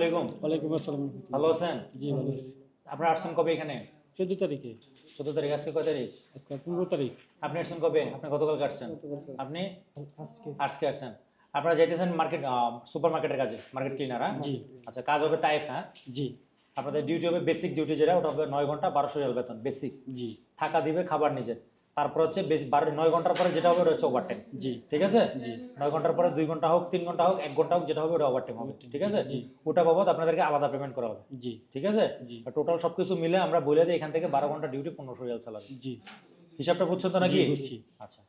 আলাইকুম। ওয়ালাইকুম আসসালাম। ভালো আছেন? জি ভালো আছি। আপনারা আসছেন কবে এখানে? 14 তারিখে। 14 তারিখ, আজকে কয় তারিখ? আজকে 15 তারিখ। আপনি আসছেন কবে? আপনি গতকালকে আসছেন। আপনি আজকে। আজকে আসছেন। আপনারা যাইতেছেন মার্কেট, সুপার মার্কেটের কাজে, মার্কেট ক্লিনার। হ্যাঁ, জি। আচ্ছা, কাজ হবে তাইফ। হ্যাঁ, জি আপনাদের ডিউটি হবে বেসিক ডিউটি, যেটা ওটা হবে 9 ঘন্টা 1200 রিয়াল বেতন বেসিক। জি থাকা দিবে, খাবার নিজের। তারপর হচ্ছে 9 ঘন্টার পরে যেটা হবে ওটা হচ্ছে ওভারটাইম। জি ঠিক আছে? জি 9 ঘন্টার পরে 2 ঘন্টা হোক, 3 ঘন্টা হোক, 1 ঘন্টা হোক, যেটা হবে ওটা ওভারটাইম হবে। ঠিক আছে? জি। ওটা বাবদ আপনাদেরকে আলাদা পেমেন্ট করা হবে। জি ঠিক আছে? জি টোটাল সবকিছু মিলে আমরা বলে দিই এখান থেকে 12 ঘন্টা ডিউটি 1500 রিয়াল স্যালারি। জি হিসাবটা বুঝছেন তো নাকি? জি, বুঝছি। আচ্ছা,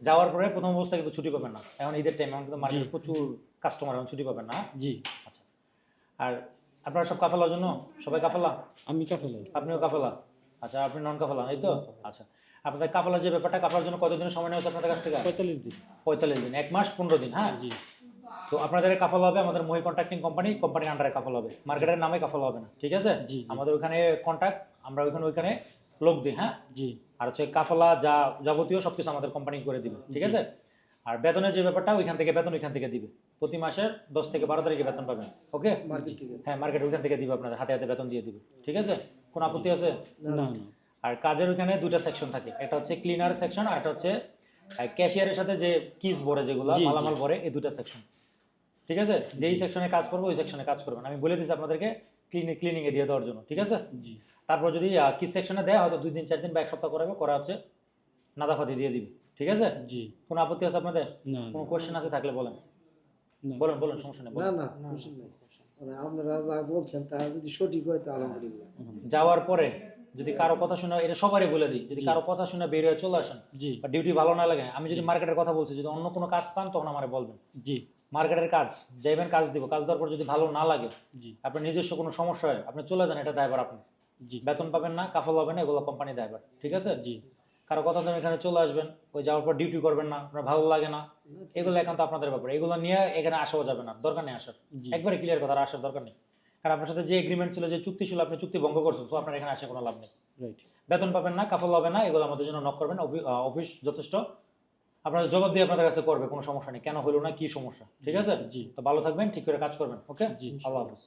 যাওয়ার পরে প্রথম অবস্থায় কিন্তু ছুটি পাবেন না। এখন ঈদের টাইম, এখন কিন্তু মার্কেটে প্রচুর কাস্টমার, এখন ছুটি পাবেন না। জি। আচ্ছা, আর আপনারা সব কাফেলার জন্য? সবাই কাফেলা? আমি কাফেলা। আপনিও কাফেলা? আচ্ছা, আপনি নন কাফেলা, এই তো? আচ্ছা, আপনাদের কাফেলার যে ব্যাপারটা, কাফেলার জন্য কতদিনের সময় নেওয়া হচ্ছে আপনাদের কাছ থেকে? 45 দিন। 45 দিন, 1 মাস 15 দিন। হ্যাঁ, জি তো আপনাদের কাফল হবে আমাদের মহি কন্ট্রাক্টিং কোম্পানির আন্ডারে কাফল হবে, মার্কেটের নামে কাফল হবে না। ঠিক আছে? জি, জি। আমাদের ওইখানে কন্ট্রাক্ট, আমরা ওইখানে লোক দিই। হ্যাঁ, জি আর হচ্ছে কাফলা যা যাবতীয় সবকিছু আমাদের কোম্পানি করে দিবে। ঠিক আছে? আর বেতনের যে ব্যাপারটা, ওইখান থেকে দিবে। প্রতি মাসের 10 থেকে 12 তারিখে বেতন পাবেন। ওকে? হ্যাঁ, মার্কেট ওইখান থেকে দিবে, আপনাদের হাতে হাতে বেতন দিয়ে দিবে। ঠিক আছে? কোনো আপত্তি আছে? না না। আর কাজের ওইখানে দুইটা সেকশন থাকে, একটা হচ্ছে ক্লিনার সেকশন, আর একটা হচ্ছে ক্যাশিয়ারের সাথে যে কিস ভরে, যেগুলো জি, মালামাল ভরে, এই দুটা সেকশন। ঠিক আছে? যেই সেকশনে কাজ করবো ওই সেকশনে কাজ করবেন। আমি বলে দিচ্ছি আপনাদেরকে ক্লিনিং এ দিয়ে দেওয়ার জন্য। ঠিক আছে? জি তারপর যদি কিস সেকশনে দেয়, হয়তো 2 দিন 4 দিন বা 1 সপ্তাহ করা হচ্ছে নাদাফাতি দিয়ে দিবে। ঠিক আছে? জি। কোনো আপত্তি আছে আপনাদের? না কোনো না কোশ্চেন আছে থাকলে বলেন। না। বলেন, সমস্যা নেই, না বলেন। না কিছু নেই। মানে আপনারা যা বলছেন তা যদি সঠিক হয় তা আলহামদুলিল্লাহ। যাওয়ার পরে যদি কারো কথা শুনে, এটা সবারই বলে দিই, যদি কারো কথা শুনে বের হয়ে চলে আসেন জি বা ডিউটি ভালো না লাগে, আমি যদি মার্কেটের কথা বলছি, যদি অন্য কোনো কাজ পান তখন আমারে বলবেন। জি মার্কেটের কাজ যাইবেন, কাজ দিব, কাজ দেওয়ার পর যদি ভালো না লাগে, জি আপনার নিজস্ব কোনো সমস্যা হয়, আপনি চলে যান, এটা দায়ভার আপনি। জি বেতন পাবেন না, কাফল হবে না, এগুলো কোম্পানি দায়ভার। ঠিক আছে? জি কারো কথা তুমি এখানে চলে আসবেন, ওই যাওয়ার পর ডিউটি করবেন না, আপনার ভালো লাগে না, এগুলো একান্ত আপনাদের ব্যাপার। এগুলো নিয়ে এখানে আসাও যাবে না, দরকার নেই আসার। জি। একবারে ক্লিয়ার কথা, আর আসার দরকার নেই। কারণ আপনার সাথে যে এগ্রিমেন্ট ছিল, যে চুক্তি ছিল, আপনি চুক্তি ভঙ্গ করছেন, তো আপনার এখানে আসে কোনো লাভ নেই। রাইট। বেতন পাবেন না, কাফল হবে না, এগুলো আমাদের জন্য নক করবেন। অফিস যথেষ্ট আপনার জবাব দিয়ে আপনাদের কাছে করবে, কোনো সমস্যা নেই, কেন হলো না, কি সমস্যা। ঠিক আছে? জি। তো ভালো থাকবেন, ঠিক করে কাজ করবেন। ওকে? জি। আল্লাহ হাফেজ।